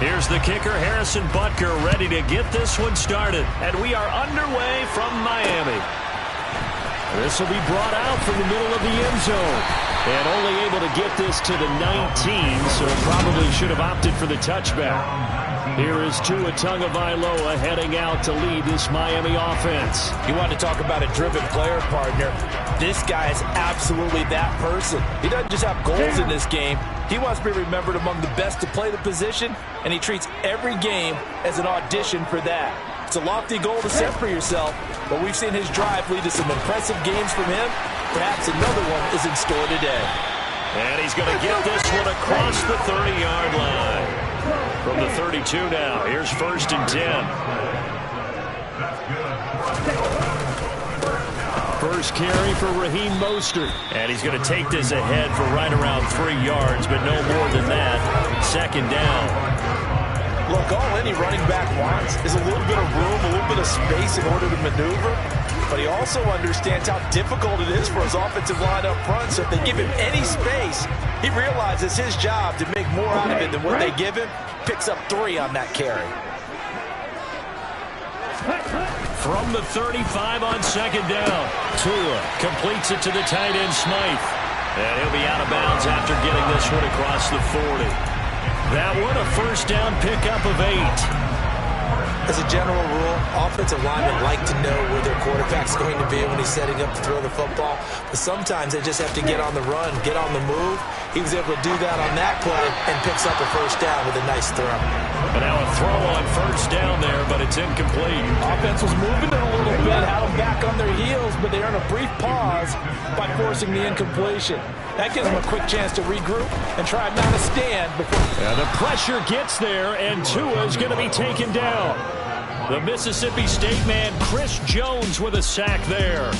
Here's the kicker, Harrison Butker, ready to get this one started. And we are underway from Miami. This will be brought out from the middle of the end zone. And only able to get this to the 19, so probably should have opted for the touchback. Here is Tua Tagovailoa heading out to lead this Miami offense. You want to talk about a driven player, partner. This guy is absolutely that person. He doesn't just have goals in this game. He wants to be remembered among the best to play the position, and he treats every game as an audition for that. It's a lofty goal to set for yourself, but we've seen his drive lead to some impressive games from him. Perhaps another one is in store today. And he's going to get this one across the 30-yard line. From the 32 now, here's 1st and 10. First carry for Raheem Mostert. And he's going to take this ahead for right around 3 yards, but no more than that. 2nd down. Look, all any running back wants is a little bit of room, a little bit of space in order to maneuver. But he also understands how difficult it is for his offensive line up front. So if they give him any space, he realizes his job to make more out of it than what they give him. Picks up 3 on that carry. From the 35 on 2nd down, Tua completes it to the tight end Smythe. And he'll be out of bounds after getting this one across the 40. That one a 1st down pickup of 8. As a general rule, offensive linemen like to know where their quarterback's going to be when he's setting up to throw the football. But sometimes they just have to get on the run, get on the move. He was able to do that on that play and picks up a 1st down with a nice throw. And now a throw on 1st down there, but it's incomplete. Offense was moving it a little bit, had them back on their heels, but they earn a brief pause by forcing the incompletion. That gives them a quick chance to regroup and try and mount a stand before. Yeah, the pressure gets there, and Tua is going to be taken down. The Mississippi State man, Chris Jones, with a sack there.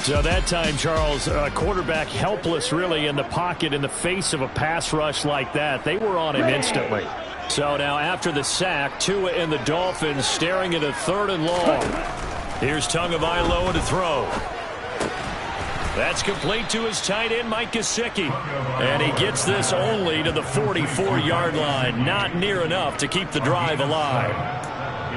So that time, Charles, quarterback helpless really in the pocket in the face of a pass rush like that. They were on him instantly. So now after the sack, Tua and the Dolphins staring at a 3rd and long. Here's Tagovailoa to throw. That's complete to his tight end, Mike Gesicki. And he gets this only to the 44-yard line. Not near enough to keep the drive alive.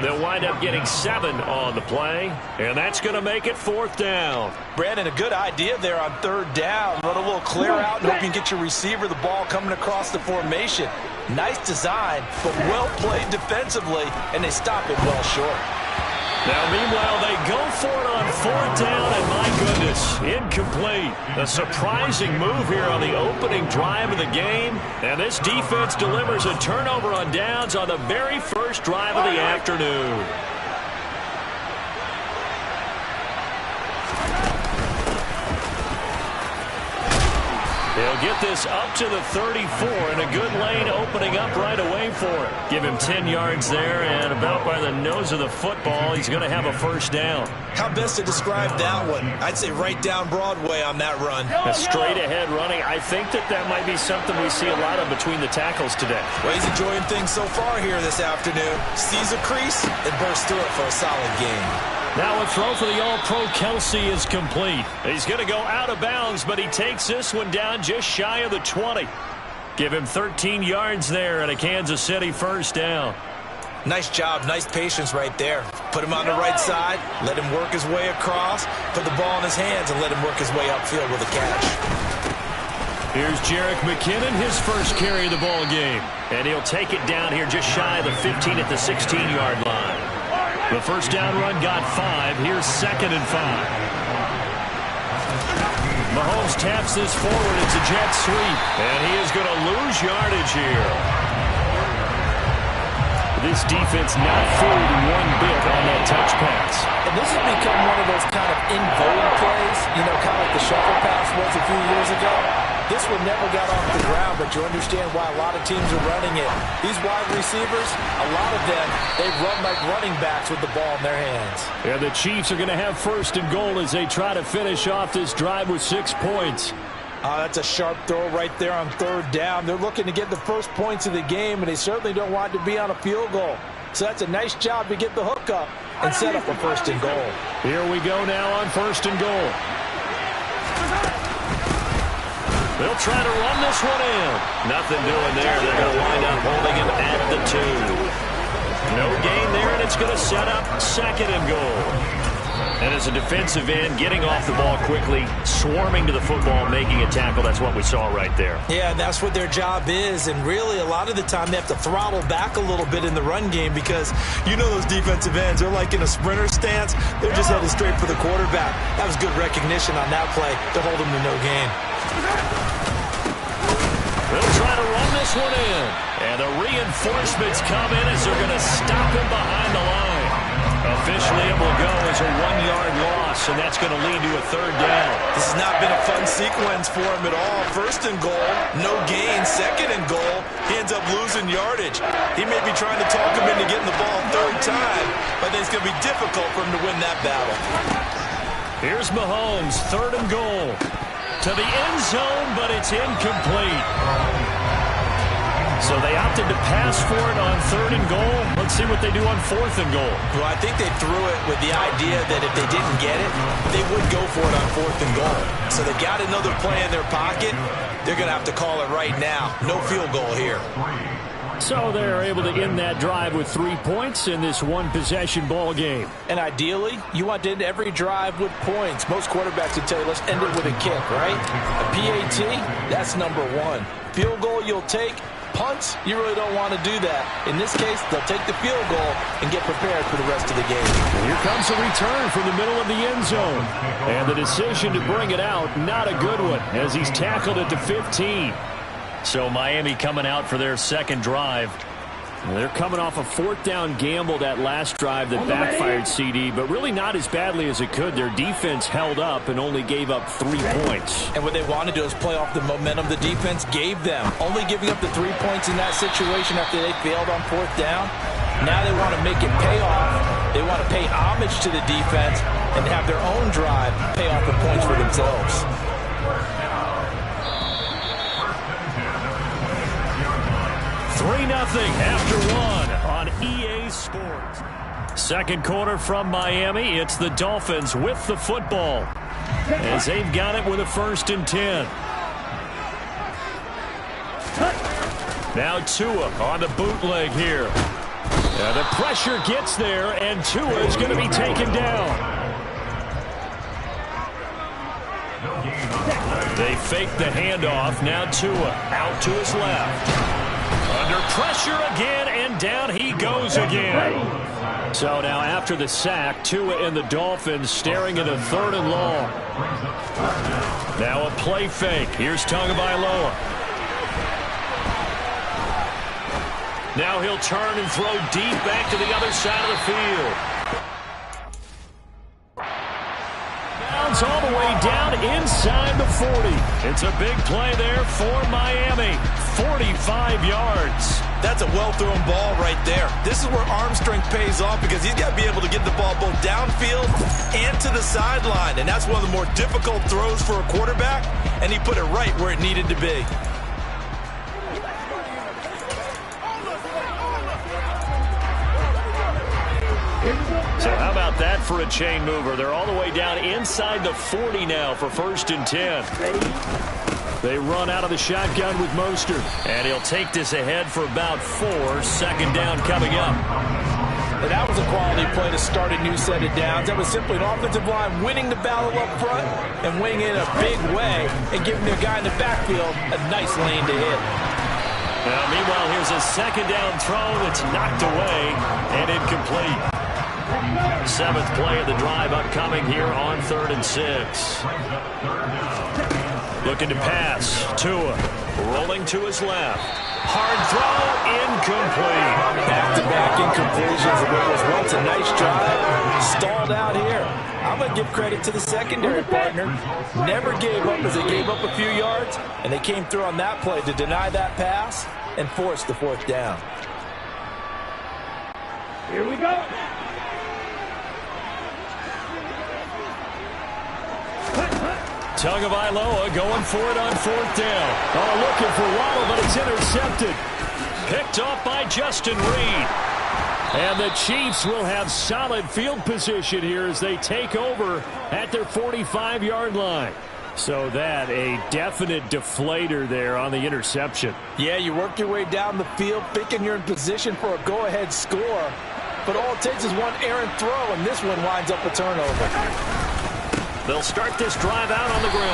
They'll wind up getting 7 on the play, and that's going to make it 4th down. Brandon, a good idea there on 3rd down. Run a little clear out and hope you can get your receiver the ball coming across the formation. Nice design, but well played defensively, and they stop it well short. Now, meanwhile, they go for it on 4th down, and my goodness, incomplete. A surprising move here on the opening drive of the game, and this defense delivers a turnover on downs on the very first drive of the afternoon. He'll get this up to the 34, and a good lane opening up right away for him. Give him 10 yards there, and about by the nose of the football, he's going to have a 1st down. How best to describe that one? I'd say right down Broadway on that run. A straight-ahead running. I think that might be something we see a lot of between the tackles today. Well, he's enjoying things so far here this afternoon. Sees a crease and bursts through it for a solid game. Now a throw for the All-Pro Kelsey is complete. He's going to go out of bounds, but he takes this one down just shy of the 20. Give him 13 yards there and a Kansas City 1st down. Nice job, nice patience right there. Put him on the right side, let him work his way across, put the ball in his hands, and let him work his way upfield with a catch. Here's Jerick McKinnon, his first carry of the ball game. And he'll take it down here just shy of the 15 at the 16-yard line. The 1st down run got 5. Here's 2nd and 5. Mahomes taps this forward. It's a jet sweep. And he is going to lose yardage here. This defense not fooled one bit on that touch pass. And this has become one of those kind of in-vogue plays, kind of like the shuffle pass was a few years ago. This one never got off the ground, but you understand why a lot of teams are running it. These wide receivers, a lot of them, they run like running backs with the ball in their hands. Yeah, the Chiefs are going to have 1st and goal as they try to finish off this drive with 6 points. That's a sharp throw right there on 3rd down. They're looking to get the first points of the game, and they certainly don't want to be on a field goal. So that's a nice job to get the hook up and set up a 1st and goal. Here we go now on 1st and goal. They'll try to run this one in. Nothing doing there. They're going to wind up holding him at the 2. that's going to set up 2nd and goal. And as a defensive end, getting off the ball quickly, swarming to the football, making a tackle, that's what we saw right there. Yeah, that's what their job is. And really, a lot of the time, they have to throttle back a little bit in the run game because you know those defensive ends, they're like in a sprinter stance. They're just headed straight for the quarterback. That was good recognition on that play to hold them to no gain. They'll try to run this one in. And the reinforcements come in as they're going to stop him behind the line. Officially, it will go as a 1-yard loss, and that's going to lead to a 3rd down. This has not been a fun sequence for him at all. 1st and goal, no gain. 2nd and goal, he ends up losing yardage. He may be trying to talk him into getting the ball 3rd time, but I think it's going to be difficult for him to win that battle. Here's Mahomes, 3rd and goal. To the end zone, but it's incomplete. So they opted to pass for it on 3rd and goal. Let's see what they do on 4th and goal. Well, I think they threw it with the idea that if they didn't get it, they would go for it on 4th and goal. So they got another play in their pocket. They're going to have to call it right now. No field goal here. So they're able to end that drive with 3 points in this one-possession ball game. And ideally, you want to end every drive with points. Most quarterbacks would tell you, let's end it with a kick, right? A PAT, that's number 1. Field goal you'll take. Punts, you really don't want to do that. In this case, they'll take the field goal and get prepared for the rest of the game. Here comes a return from the middle of the end zone. And the decision to bring it out, not a good one, as he's tackled at the 15. So Miami coming out for their 2nd drive. They're coming off a 4th down gamble that last drive that backfired CD, but really not as badly as it could. Their defense held up and only gave up 3 points. And what they want to do is play off the momentum the defense gave them. Only giving up the 3 points in that situation after they failed on 4th down. Now they want to make it pay off. They want to pay homage to the defense and have their own drive pay off the points for themselves. 3-0 after 1 on EA Sports. 2nd quarter from Miami. It's the Dolphins with the football as they've got it with a 1st and 10. Now Tua on the bootleg here. The pressure gets there, and Tua is going to be taken down. They fake the handoff. Now Tua out to his left. Under pressure again, and down he goes again. So now after the sack, Tua and the Dolphins staring at a 3rd and long. Now a play fake. Here's Tagovailoa. Now he'll turn and throw deep back to the other side of the field. Bounce all the way down inside the 40. It's a big play there for Miami. 45 yards. That's a well-thrown ball right there. This is where arm strength pays off because he's got to be able to get the ball both downfield and to the sideline. And that's one of the more difficult throws for a quarterback, and he put it right where it needed to be. So how about that for a chain mover? They're all the way down inside the 40 now for 1st and 10. They run out of the shotgun with Mostert. And he'll take this ahead for about 4. 2nd down coming up. And that was a quality play to start a new set of downs. That was simply an offensive line winning the battle up front and winning it in a big way and giving their guy in the backfield a nice lane to hit. Now, meanwhile, here's a 2nd down throw that's knocked away and incomplete. 7th play of the drive upcoming here on 3rd and 6. Looking to pass. Tua rolling to his left. Hard throw, incomplete. Back-to-back incompletions. It was once a nice drive. Stalled out here. I'm going to give credit to the secondary partner. Never gave up as they gave up a few yards, and they came through on that play to deny that pass and force the 4th down. Here we go. Tagovailoa going for it on 4th down. Oh, looking for Waddle, but it's intercepted. Picked off by Justin Reed. And the Chiefs will have solid field position here as they take over at their 45-yard line. So that a definite deflator there on the interception. Yeah, you work your way down the field, thinking you're in position for a go-ahead score. but all it takes is one errant throw, and this one winds up a turnover. They'll start this drive out on the ground.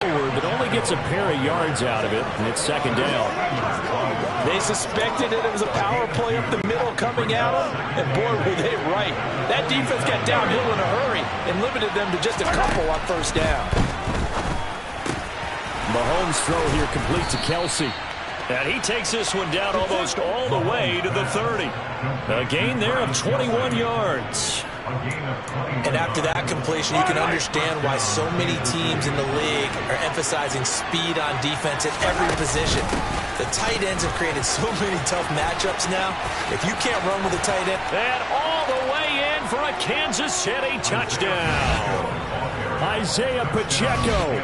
But only gets a pair of yards out of it, and it's second down. They suspected that it was a power play up the middle coming at them, and boy, were they right. That defense got downhill in a hurry and limited them to just a couple on first down. Mahomes' throw here complete to Kelsey. And he takes this one down almost all the way to the 30. A gain there of 21 yards. And after that completion, you can understand why so many teams in the league are emphasizing speed on defense at every position. The tight ends have created so many tough matchups now. If you can't run with a tight end. And all the way in for a Kansas City touchdown. Isaiah Pacheco,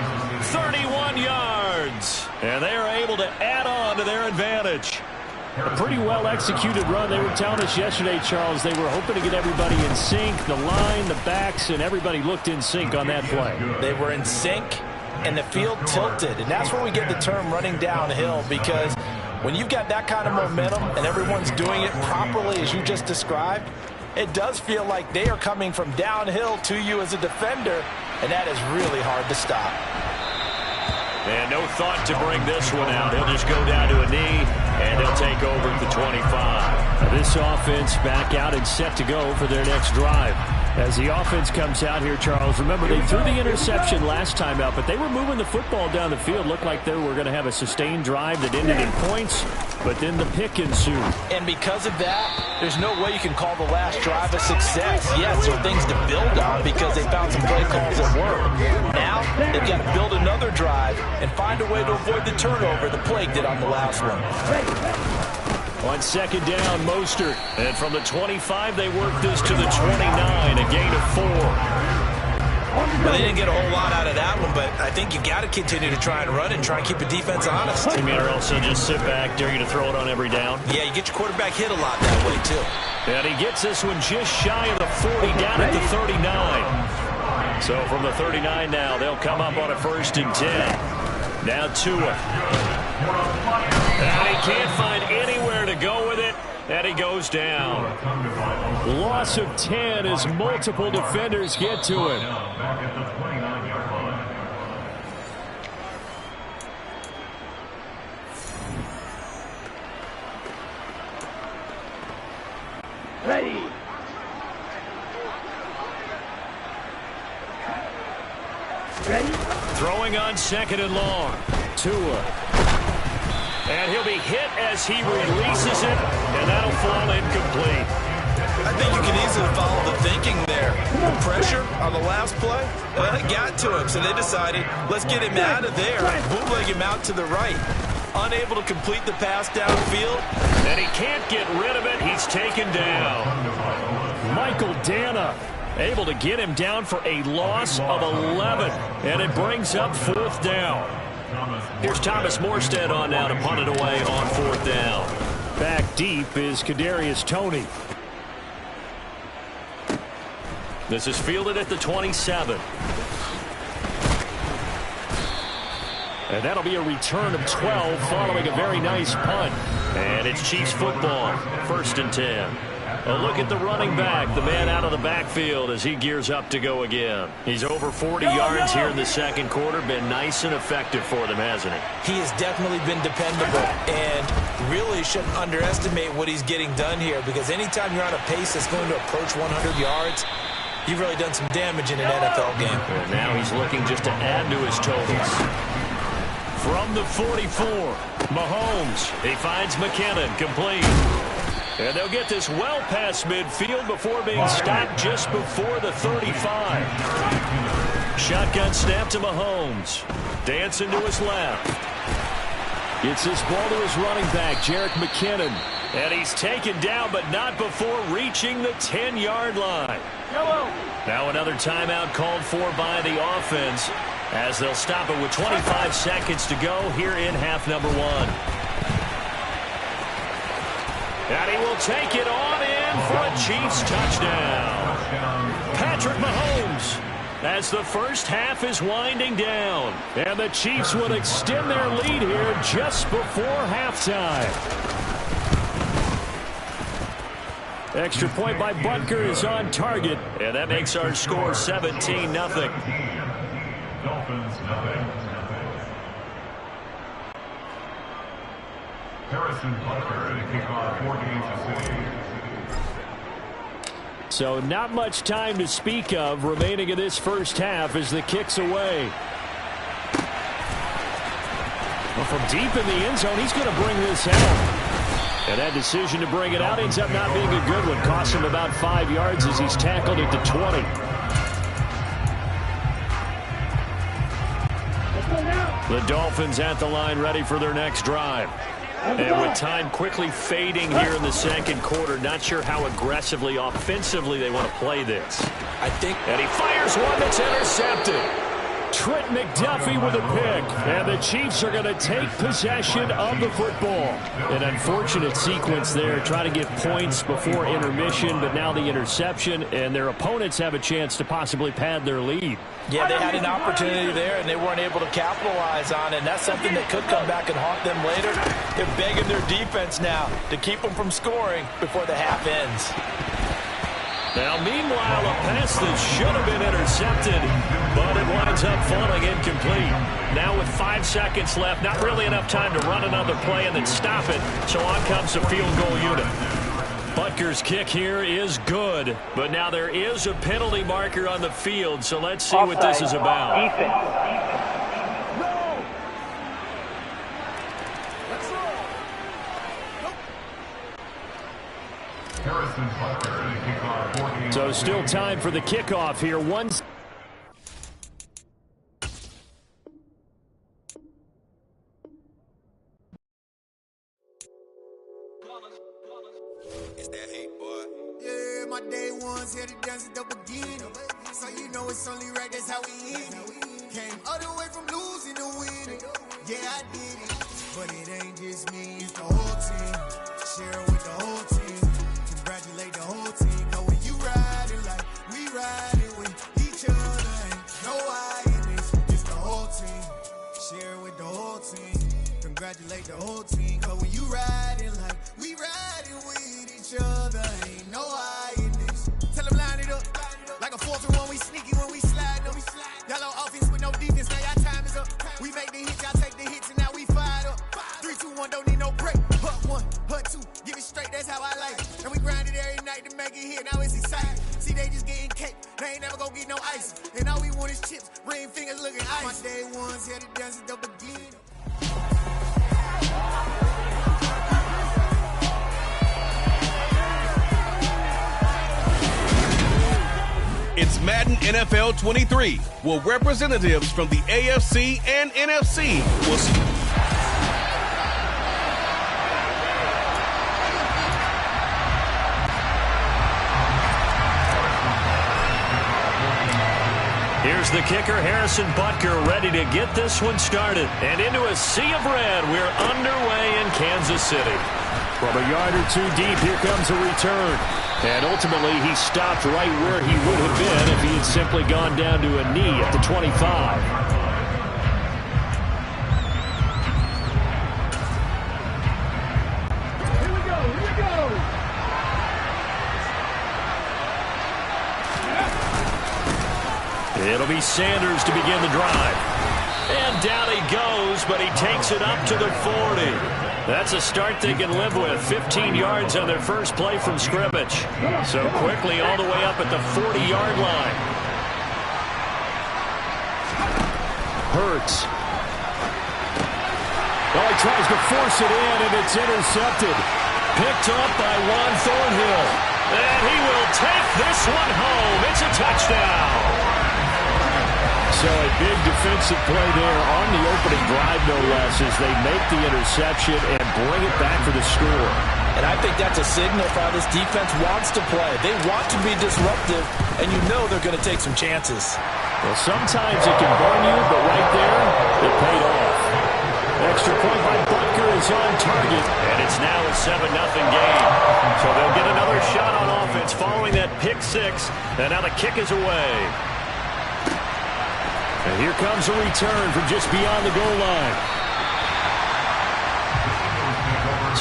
31 yards. And they are able to add on to their advantage. A pretty well-executed run. They were telling us yesterday, Charles, they were hoping to get everybody in sync, the line, the backs, and everybody looked in sync on that play. They were in sync, and the field tilted. And that's where we get the term running downhill, because when you've got that kind of momentum and everyone's doing it properly as you just described, it does feel like they are coming from downhill to you as a defender, and that is really hard to stop. And no thought to bring this one out. He'll just go down to a knee, and he'll take over at the 25. This offense back out and set to go for their next drive. As the offense comes out here, Charles, remember they threw the interception last time out, but they were moving the football down the field. Looked like they were going to have a sustained drive that ended in points, but then the pick ensued. And because of that, there's no way you can call the last drive a success. Yes, there are things to build on because they found some play calls that work. Now, they've got to build another drive and find a way to avoid the turnover the Plague did on the last one. On second down, Mostert. And from the 25, they work this to the 29, a gain of 4. Well, they didn't get a whole lot out of that one, but I think you got to continue to try and run and try and keep the defense honest. You mean, or else just sit back, dare you to throw it on every down? Yeah, you get your quarterback hit a lot that way, too. And he gets this one just shy of the 40, down at the 39. So from the 39 now, they'll come up on a 1st and 10. Now Tua. And he can't find anywhere to go with it, and he goes down. Loss of 10 as multiple defenders get to him. Ready. Ready. Throwing on second and long. Tua. And he'll be hit as he releases it, and that'll fall incomplete. I think you can easily follow the thinking there. The pressure on the last play, it got to him, so they decided, let's get him out of there, bootleg him out to the right. Unable to complete the pass downfield. And he can't get rid of it. He's taken down. Michael Dana able to get him down for a loss of 11, and it brings up 4th down. Here's Thomas Morstead on now to punt it away on 4th down. Back deep is Kadarius Toney. This is fielded at the 27. And that'll be a return of 12 following a very nice punt. And it's Chiefs football, 1st and 10. A look at the running back, the man out of the backfield as he gears up to go again. He's over 40 yards here in the second quarter. Been nice and effective for them, hasn't he? He has definitely been dependable, and really shouldn't underestimate what he's getting done here, because anytime you're on a pace that's going to approach 100 yards, you've really done some damage in an NFL game. And now he's looking just to add to his totals. From the 44, Mahomes. He finds McKinnon, complete. And they'll get this well past midfield before being stopped just before the 35. Shotgun snap to Mahomes. Dancing to his left. Gets this ball to his running back, Jerick McKinnon. And he's taken down, but not before reaching the 10-yard line. Now another timeout called for by the offense, as they'll stop it with 25 seconds to go here in half number 1. And he will take it on in for a Chiefs touchdown. Patrick Mahomes, as the first half is winding down. And the Chiefs will extend their lead here just before halftime. Extra point by Butker is on target, and that makes our score 17-0. Dolphins, nothing. Harrison Butker to kick off for Kansas City. So not much time to speak of remaining in this first half as the kick's away. Well, from deep in the end zone, he's going to bring this out. And that decision to bring it out ends up not being a good one. Costs him about 5 yards as he's tackled it to 20. The Dolphins at the line ready for their next drive. And with time quickly fading here in the second quarter, not sure how aggressively, offensively they want to play this. And he fires one that's intercepted. Trent McDuffie with a pick, and the Chiefs are going to take possession of the football. An unfortunate sequence there, trying to get points before intermission, but now the interception, and their opponents have a chance to possibly pad their lead. Yeah, they had an opportunity there, and they weren't able to capitalize on it, and that's something that could come back and haunt them later. They're begging their defense now to keep them from scoring before the half ends. Now, meanwhile, a pass that should have been intercepted, but it winds up falling incomplete. Now with 5 seconds left, not really enough time to run another play and then stop it, so on comes the field goal unit. Butker's kick here is good, but now there is a penalty marker on the field, so let's see what this is about. Harrison Butker to kick off for Kansas So City. still time for the kickoff here. It's that hate, boy. Yeah, my day ones here to dance at the beginning. So you know it's only right, that's how we eat it. Came all the way from losing to winning. Yeah, I did it. But it ain't just me, it's the whole team. Share it with the whole team. Congratulate the whole team. Cause when you riding like we riding with each other, ain't no I in this. It's the whole team. Share it with the whole team. Congratulate the whole team. Cause when you riding like we riding with each other, ain't no I in this. Tell them line it up. Like a 4-1, we sneaky when we slide them. Y'all on offense with no defense, now y'all time is up. We make the hits, y'all take the hits, and now we fired up. 3, 2, 1, don't need no break. Hut 1, hut 2, give it straight, that's how I like it. And we grind it every night to make it hit, now it's exciting. See, they just getting cake, they ain't never gonna get no ice. And all we want is chips, ring fingers looking ice. My day ones here to dance at the beginning. It's Madden NFL 23, where representatives from the AFC and NFC will Here's the kicker, Harrison Butker, ready to get this one started. And into a sea of red, we're underway in Kansas City. From a yard or two deep, here comes a return. And ultimately, he stopped right where he would have been if he had simply gone down to a knee at the 25. Here we go. It'll be Sanders to begin the drive. And down he goes, but he takes it up to the 40. That's a start they can live with. 15 yards on their first play from scrimmage. So quickly all the way up at the 40-yard line. Hurts. Well, he tries to force it in, and it's intercepted. Picked up by Juan Thornhill. And he will take this one home. It's a touchdown. So a big defensive play there on the opening drive, no less, as they make the interception and bring it back for the score. And I think that's a signal for how this defense wants to play. They want to be disruptive, and you know they're going to take some chances. Well, sometimes it can burn you, but right there, it paid off. Extra point by Butker is on target, and it's now a 7-0 game. So they'll get another shot on offense following that pick six, and now the kick is away. And here comes a return from just beyond the goal line.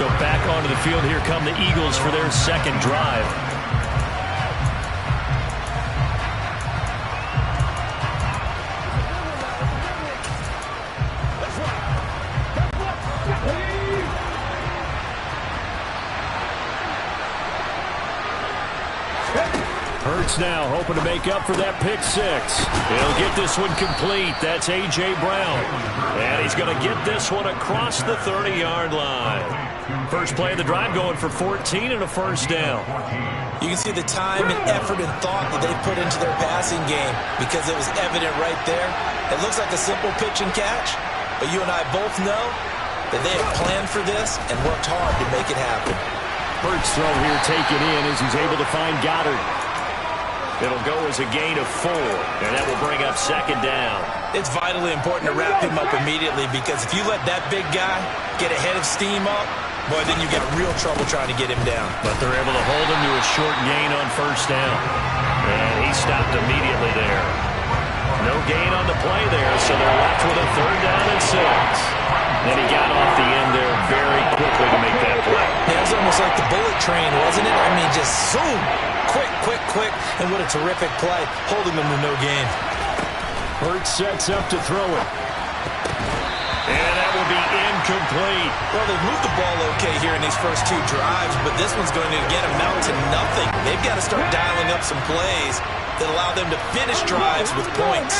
So back onto the field, here come the Eagles for their second drive. Hurts now hoping to make up for that pick six. He'll get this one complete. That's A.J. Brown. And he's going to get this one across the 30-yard line. First play of the drive going for 14 and a first down. You can see the time and effort and thought that they put into their passing game because it was evident right there. It looks like a simple pitch and catch, but you and I both know that they have planned for this and worked hard to make it happen. Hurts throw here taken in as he's able to find Goddard. It'll go as a gain of 4, and that will bring up second down. It's vitally important to wrap him up immediately because if you let that big guy get ahead of steam up, boy, then you get real trouble trying to get him down. But they're able to hold him to a short gain on first down. And he stopped immediately there. No gain on the play there, so they're left with a 3rd down and 6. Then he got off the end there very quickly to make that play. Yeah, it was almost like the bullet train, wasn't it? I mean, just zoom. Quick, and what a terrific play, holding them to no gain. Hurts sets up to throw it. And that will be incomplete. Well, they've moved the ball okay here in these first 2 drives, but this one's going to, again, amount to nothing. They've got to start dialing up some plays that allow them to finish drives with points.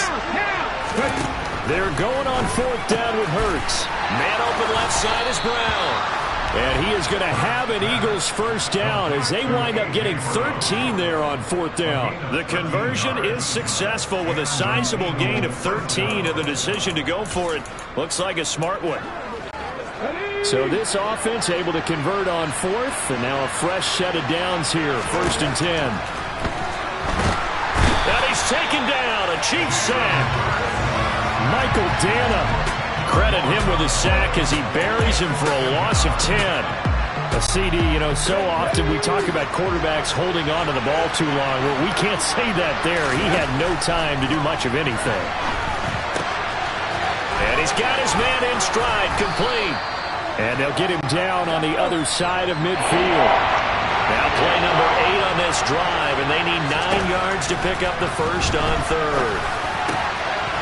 They're going on 4th down with Hurts. Man open left side is Brown. And he is going to have an Eagles first down as they wind up getting 13 there on 4th down. The conversion is successful with a sizable gain of 13, and the decision to go for it looks like a smart one. So this offense able to convert on 4th, and now a fresh set of downs here, 1st and 10. And he's taken down, a Chiefs sack. Michael Dana. Credit him with a sack as he buries him for a loss of 10. A CD, so often we talk about quarterbacks holding on to the ball too long. Well, we can't say that there. He had no time to do much of anything. And he's got his man in stride, complete. And they'll get him down on the other side of midfield. Now play number 8 on this drive, and they need 9 yards to pick up the first on 3rd.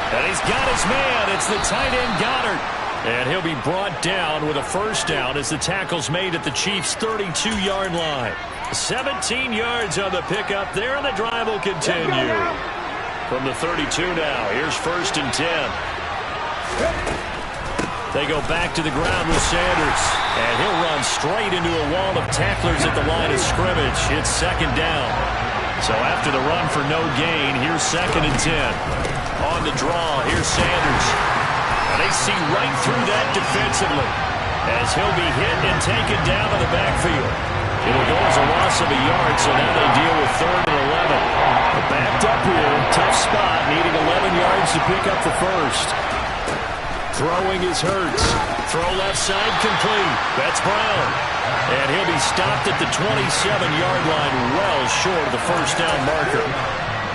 And he's got his man. It's the tight end Goddard. And he'll be brought down with a first down as the tackle's made at the Chiefs' 32-yard line. 17 yards on the pickup there, and the drive will continue. From the 32 now, here's 1st and 10. They go back to the ground with Sanders. And he'll run straight into a wall of tacklers at the line of scrimmage. It's 2nd down. So after the run for no gain, here's 2nd and 10. On the draw, here's Sanders. And they see right through that defensively as he'll be hit and taken down in the backfield. It'll go as a loss of a yard, so now they deal with 3rd and 11. But backed up here, tough spot, needing 11 yards to pick up the first. Throwing is Hurts. Throw left side complete. That's Brown. And he'll be stopped at the 27-yard line, well short of the first down marker.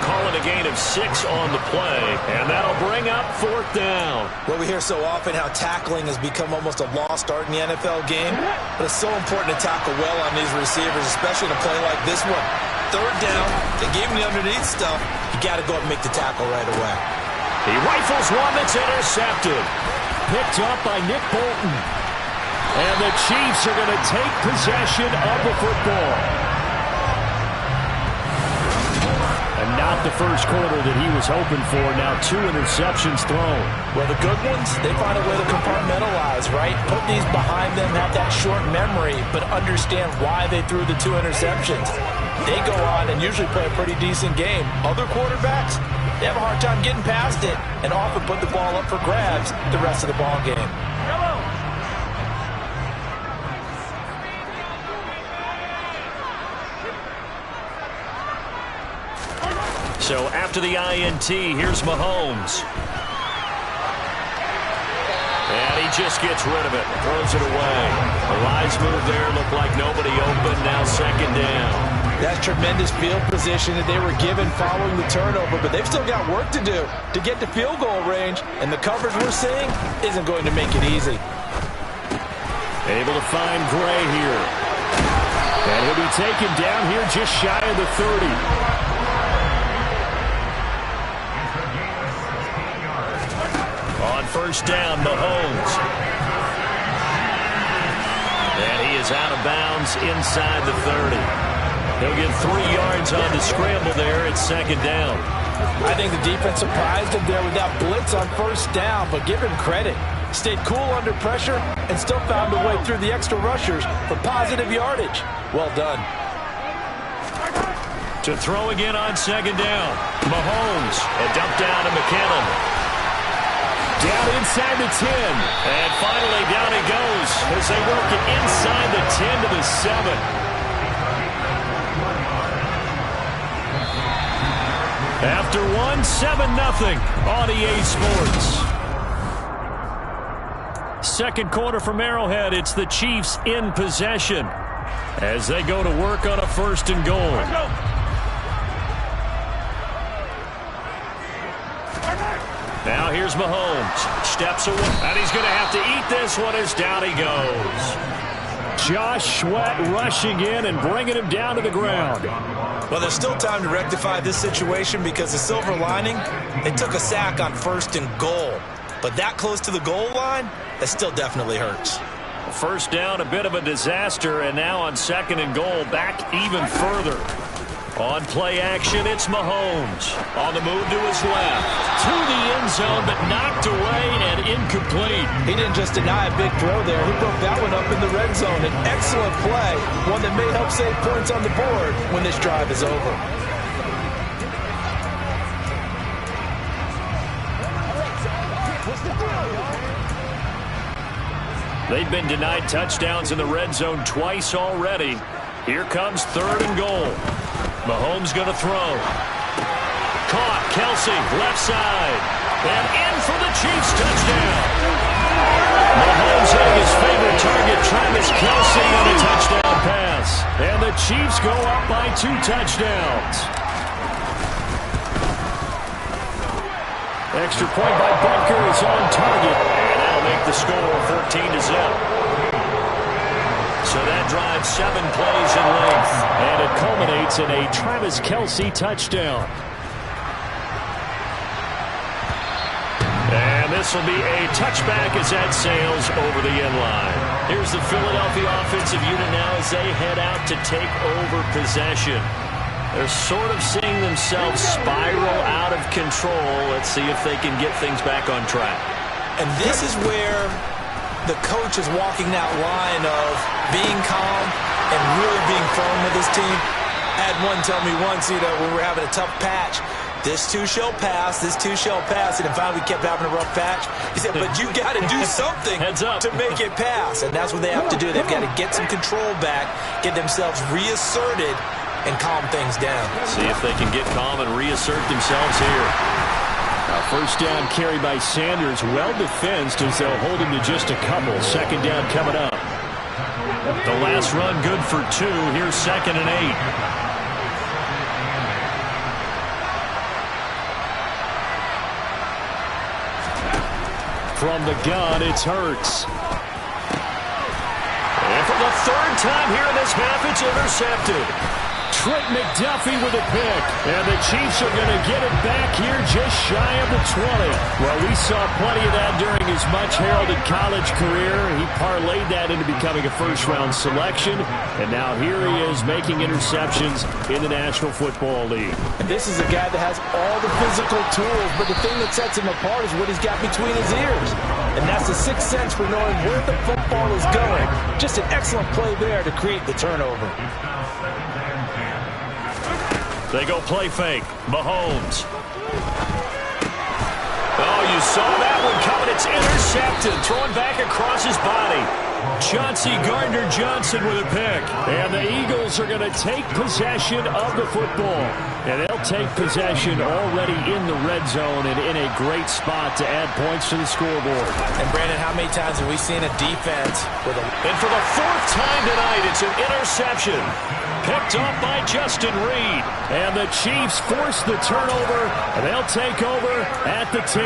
Calling a gain of 6 on the play, and that'll bring up 4th down. Well, we hear so often how tackling has become almost a lost art in the NFL game, but it's so important to tackle well on these receivers, especially in a play like this one. 3rd down, they gave him the underneath stuff. You got to go and make the tackle right away. He rifles one that's intercepted. Picked up by Nick Bolton. And the Chiefs are going to take possession of the football. And not the first quarter that he was hoping for. Now 2 interceptions thrown. Well, the good ones, they find a way to compartmentalize, right? Put these behind them, have that short memory, but understand why they threw the 2 interceptions. They go on and usually play a pretty decent game. Other quarterbacks, they have a hard time getting past it and often put the ball up for grabs the rest of the ball game. So after the INT, here's Mahomes. And he just gets rid of it, throws it away. The Lions move there, looked like nobody open, now 2nd down. That's tremendous field position that they were given following the turnover, but they've still got work to do to get to field goal range, and the coverage we're seeing isn't going to make it easy. Able to find Gray here. And he'll be taken down here just shy of the 30. On first down, Mahomes. And he is out of bounds inside the 30. He'll get 3 yards on the scramble there at second down. I think the defense surprised him there with that blitz on first down, but give him credit. Stayed cool under pressure and still found a way through the extra rushers for positive yardage. Well done. To throw again on second down. Mahomes, a dump down to McKinnon. Down inside the 10. And finally down he goes as they work it inside the 10 to the 7. After 1, 7-0 on EA Sports. Second quarter from Arrowhead, it's the Chiefs in possession as they go to work on a first and goal. Now here's Mahomes. Steps away, and he's going to have to eat this one as down he goes. Josh Sweat rushing in and bringing him down to the ground. Well, there's still time to rectify this situation because the silver lining, they took a sack on first and goal. But that close to the goal line, that still definitely hurts. First down, a bit of a disaster, and now on second and goal, back even further. On play action, it's Mahomes. On the move to his left. To the end zone, but knocked away and incomplete. He didn't just deny a big throw there. He broke that one up in the red zone. An excellent play, one that may help save points on the board when this drive is over. They've been denied touchdowns in the red zone twice already. Here comes third and goal. Mahomes going to throw. Caught. Kelsey, left side. And in for the Chiefs touchdown. Mahomes hitting his favorite target, Travis Kelsey, on a touchdown pass. And the Chiefs go up by 2 touchdowns. Extra point by Butker is on target. And that'll make the score 14-0. So that drives 7 plays in length, and it culminates in a Travis Kelsey touchdown. And this will be a touchback as that sails over the end line. Here's the Philadelphia offensive unit now as they head out to take over possession. They're sort of seeing themselves spiral out of control. Let's see if they can get things back on track. And this is where the coach is walking that line of being calm and really being firm with his team. I had one tell me once, when we were having a tough patch, this too shall pass, this too shall pass, and finally we kept having a rough patch. He said, but you got to do something to make it pass, and that's what they have to do. They've got to get some control back, get themselves reasserted, and calm things down. See if they can get calm and reassert themselves here. First down carry by Sanders, well defensed as they'll hold him to just a couple. Second down coming up. The last run good for 2. Here's second and 8. From the gun, it's Hurts. And for the 3rd time here in this half, it's intercepted. Trent McDuffie with a pick. And the Chiefs are going to get it back here just shy of the 20. Well, we saw plenty of that during his much-heralded college career. He parlayed that into becoming a first-round selection. And now here he is making interceptions in the National Football League. And this is a guy that has all the physical tools, but the thing that sets him apart is what he's got between his ears. And that's the sixth sense for knowing where the football is going. Just an excellent play there to create the turnover. They go play fake. Mahomes. Oh, you saw that one coming. It's intercepted. Thrown back across his body. Chauncey Gardner-Johnson with a pick. And the Eagles are going to take possession of the football. And they'll take possession already in the red zone and in a great spot to add points to the scoreboard. And, Brandon, how many times have we seen a defense with a... And for the 4th time tonight, it's an interception. Picked off by Justin Reed. And the Chiefs force the turnover, and they'll take over at the 10.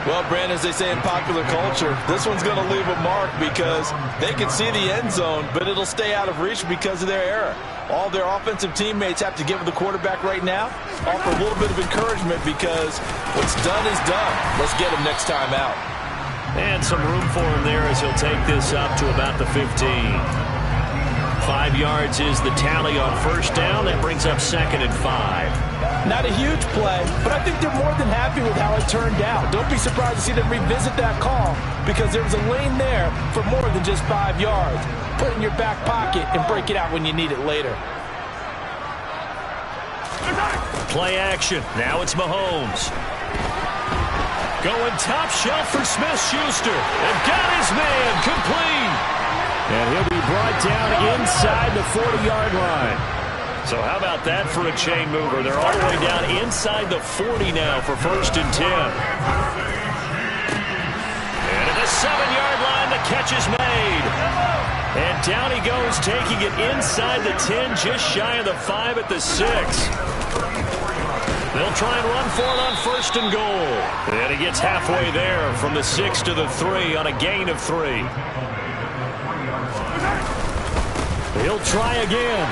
Well, Brandon, as they say in popular culture, this one's going to leave a mark because They can see the end zone, but it'll stay out of reach because of their error. All their offensive teammates have to give the quarterback right now, offer a little bit of encouragement because what's done is done. Let's get him next time out. And some room for him there as he'll take this up to about the 15. 5 yards is the tally on first down. That brings up 2nd and 5. Not a huge play, but I think they're more than happy with how it turned out. Don't be surprised to see them revisit that call because there was a lane there for more than just 5 yards. Put it in your back pocket and break it out when you need it later. Play action. Now it's Mahomes. Going top shelf for Smith-Schuster. And got his man complete. And he'll be brought down inside the 40-yard line. So how about that for a chain mover? They're all the way down inside the 40 now for 1st and 10. And at the 7-yard line, the catch is made. And down he goes, taking it inside the 10, just shy of the 5 at the 6. They'll try and run for it on 1st and goal. And he gets halfway there from the 6 to the 3 on a gain of 3. He'll try again.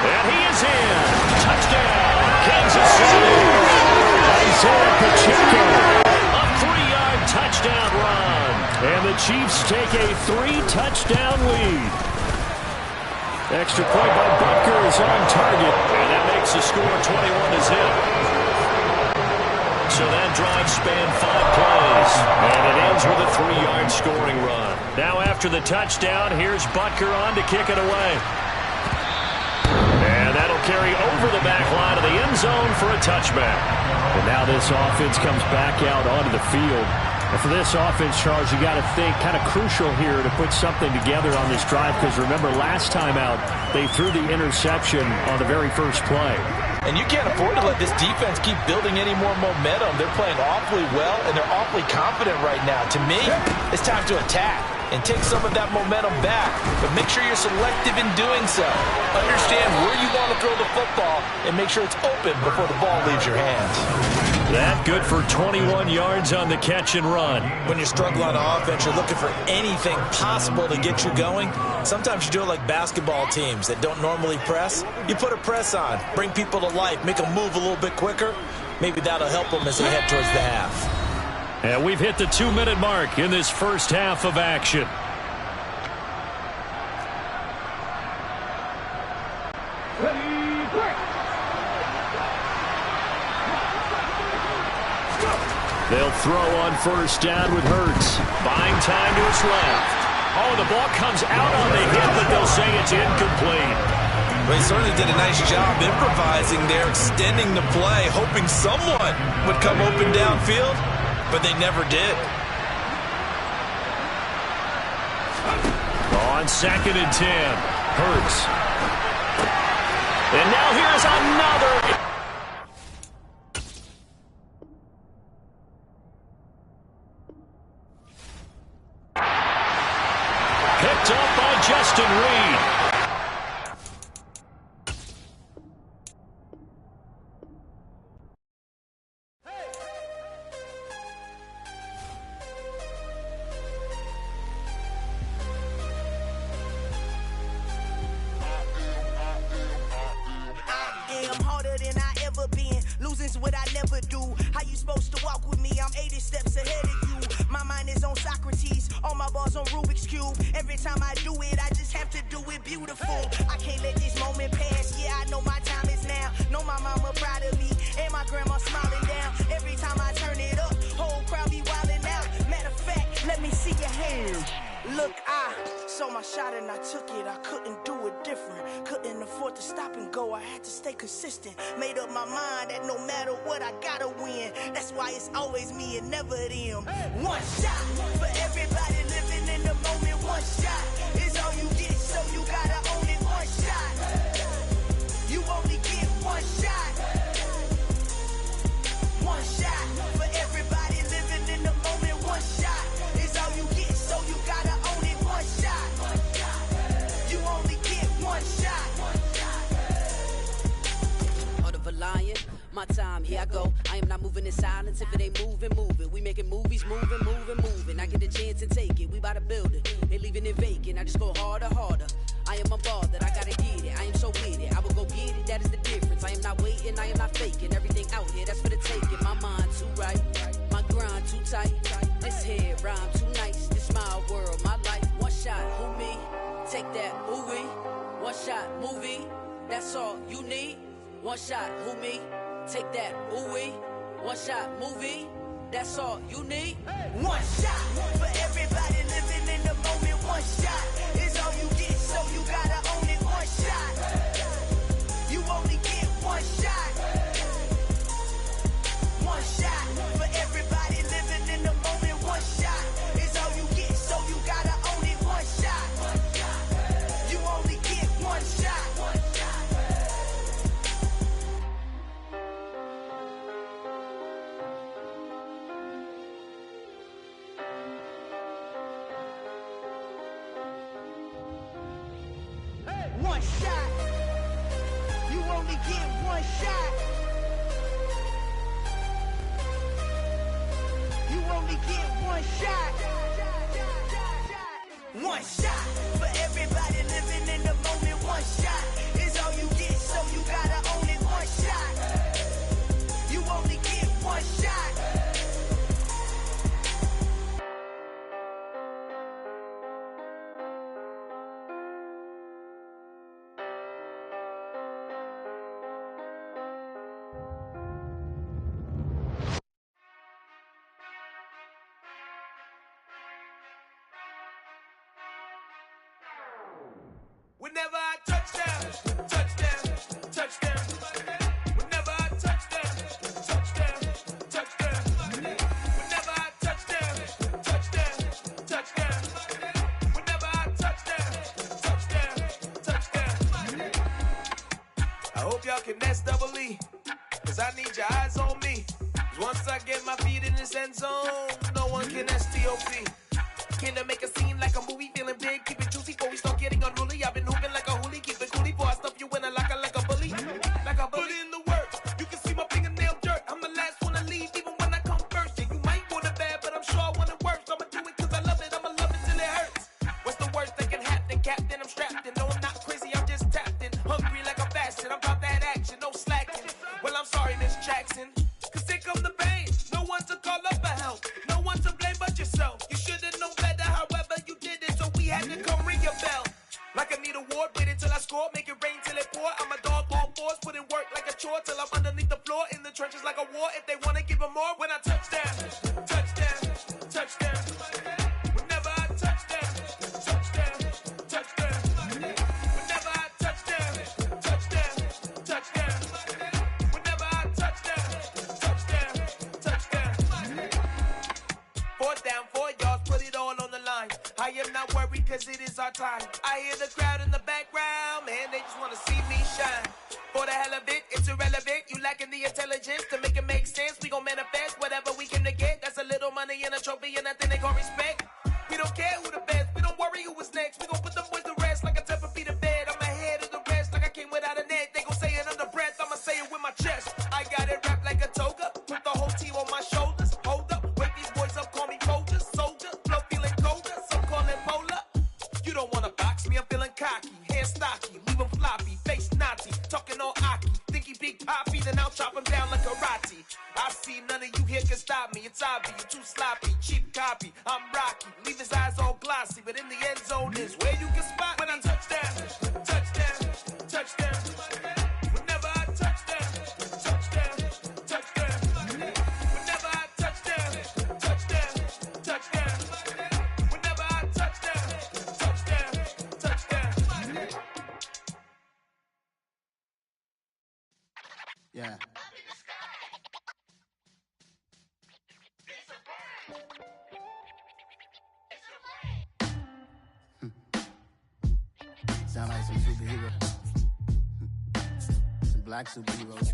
And he is in. Touchdown, Kansas City. Isaiah Pacheco. A 3-yard touchdown run. And the Chiefs take a 3-touchdown lead. Extra point by Butker is on target. And that makes the score 21-0. So that drive spanned 5 plays. And it ends with a 3-yard scoring run. Now after the touchdown, here's Butker on to kick it away. And that'll carry over the back line of the end zone for a touchback. And now this offense comes back out onto the field. And for this offense, Charles, you got to think kind of crucial here to put something together on this drive because remember last time out they threw the interception on the very first play. And you can't afford to let this defense keep building any more momentum. They're playing awfully well, and they're awfully confident right now. To me, it's time to attack and take some of that momentum back. But make sure you're selective in doing so. Understand where you want to throw the football and make sure it's open before the ball leaves your hands. That good for 21 yards on the catch and run. When you're struggling on offense, you're looking for anything possible to get you going. Sometimes you do it like basketball teams that don't normally press. You put a press on, bring people to life, make them move a little bit quicker. Maybe that'll help them as they head towards the half. And we've hit the 2-minute mark in this first half of action. They'll throw on first down with Hurts. Buying time to his left. Oh, the ball comes out on the hit, but they'll say it's incomplete. Well, he certainly did a nice job improvising there, extending the play, hoping someone would come open downfield, but they never did. On 2nd and 10, Hurts. And now here's another. Picked up by Justin Reed. Losing's what I never do. How you supposed to walk with me? I'm 80 steps ahead of you. My mind is on Socrates, all my balls on Rubik's Cube. Every time I do it, I just have to do it beautiful. I can't let this moment pass. Yeah, I know my time is now. Know my mama proud of me, and my grandma smiling down. Every time I turn it up, whole crowd be wildin' out. Matter of fact, let me see your hands. Look, I saw my shot and I took it. I couldn't do it different. Couldn't afford to stop and go. I had to stay consistent. Made up my mind that no matter what, I gotta win. That's why it's always me and never them. One shot for everybody living in the moment. One shot is all you get, so you gotta own it. One shot. You only get one shot. One shot for everybody living in the moment. One shot is all you get, so you gotta own it. One shot. You only get one shot. Heart of a lion, my my time, here I go. I am not moving in silence. If it ain't moving, move it. We making movies, moving. I get a chance and take it. We bout to build it. They leaving it vacant. I just go harder. I am unbothered. I gotta get it. I am so with it. I will go get it. That is the difference. I am not waiting. I am not faking. Everything out here, that's for the taking. My mind too right. My grind too tight. This head rhyme too nice. This my world, my life. One shot, who me? Take that, ooh-wee. One shot, movie. That's all you need. One shot, who me? Take that, ooh-wee. One shot, movie. That's all you need. One shot for everybody living in the moment. One shot is all you get, so you gotta own it. One shot. You only get one shot. One shot for everybody living in the moment. One shot is all you get, so you gotta own it. One shot. You only get one shot. One shot. You only get one shot. You only get one shot. One shot for everybody living in the moment. One shot is all you get, so you gotta own it. One shot. You only get one shot. Whenever I touchdown. Whenever I touchdown. Whenever I touchdown. Whenever I touchdown. I hope y'all can nest double E, cause I need your eyes on me. Cause once I get my feet in this end zone, no one can STOP. Can I make a scene like a movie, feeling big, keep it juicy before we start getting unruly. I've been hooping like a hoolie, keep it coolie before I stuff you in a locker like a bully. Like a bully. Put in the work, you can see my fingernail dirt. I'm the last one to leave, even when I come first. Yeah, you might want it bad, but I'm sure I want it worse. I'ma do it cause I love it, I'ma love it till it hurts. What's the worst that can happen, Captain? I'm strapped in, no I'm not crazy, I'm just tapped in. Hungry like I'm fasting, I'm about that action, no slacking. Well, I'm sorry, Miss Jackson, cause here come the pain. No one to call up for help, no one to blame but yourself. You should've known better, however you did it, so we had to come ring your bell. Like I need a ward, wait until I score, make it rain till it pour. I'm a dog on force, put in work like a chore till I'm underneath the floor, in the trenches like a war. If they wanna give them more, when I touchdown. Whenever I touchdown. Whenever I touchdown. Whenever I touchdown. Fourth down, 4 yards, put it all on the line. I am not worried cause it is our time. I hear the crowd in the background, man, they just wanna see me shine. For the hell of it, it's irrelevant. You lacking the intelligence to make it make sense. We gon' manifest whatever we came to get. That's a little money and a trophy and nothing they call respect. We don't care who the best, we don't worry who was next. We gon' put them boys to rest like a Tempur-Pedic to bed. I'm ahead of the rest like I came without a net. They gon' say it under breath, I'ma say it with my chest. I got it wrapped like a toga, put the whole team on my shoulders. Hold up, wake these boys up, call me Folger, soldier. Flow feeling colder, some call it polar. You don't wanna box me, I'm feeling cocky. Hair stocky, leave him floppy, face naughty. Talking all aki, think he big poppy, then I'll chop him down like karate. I see none of you here can stop me. It's obvious, you too sloppy, cheap copy. I'm Rocky, leave his eyes all glossy, but in the end zone is where you can spot when I touchdown. Whenever I touchdown. Whenever I touchdown. Whenever I touchdown. Yeah. Sound like some superheroes. Some black superheroes.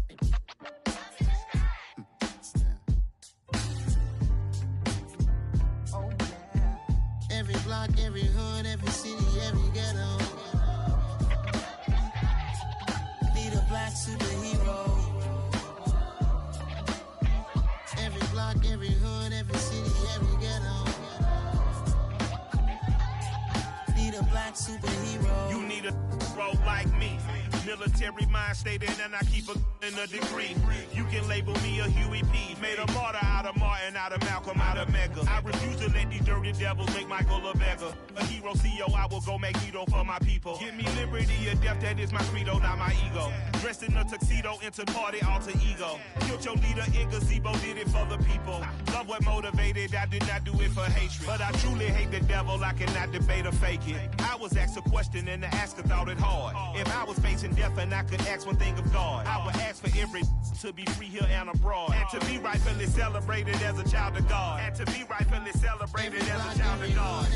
Oh yeah. Every block, every hood, every city, every ghetto. Need a black superhero. like me. Military mind stated, and I keep in a degree. You can label me a Huey P. Made a martyr out of Martin, out of Malcolm, out of Mega. I refuse to let these dirty devils make Michael a beggar. A hero CEO, I will go Magneto for my people. Give me liberty or death, that is my credo, not my ego. Dressed in a tuxedo, into party, alter ego. Killed your leader in gazebo, did it for the people. Love what motivated, I did not do it for hatred. But I truly hate the devil, I cannot debate or fake it. I was asked a question and the asker thought it hard. If I was facing death and I could ask one thing of God, I would ask for every to be free here and abroad. And to be rightfully celebrated as a child of God. And to be rightfully celebrated as a child of God.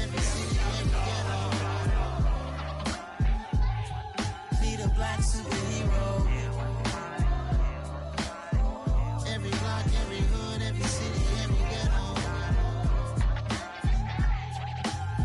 Need a black superhero. Every block, every hood, every city, every ghetto.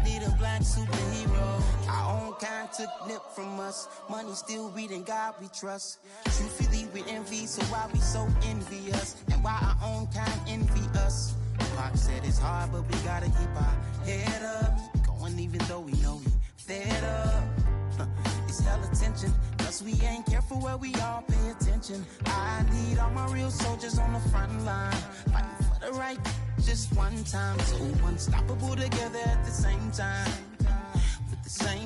Need a black superhero. Our own kind took nip from us. Money still reading God we trust. Truthfully we envy, so why we so envious? And why our own kind envy us? Pac said it's hard, but we gotta keep our head up. Going even though we know we fed up. It's hell attention, cause we ain't careful where we all pay attention. I need all my real soldiers on the front line, fighting for the right just one time. So unstoppable together at the same time, with the same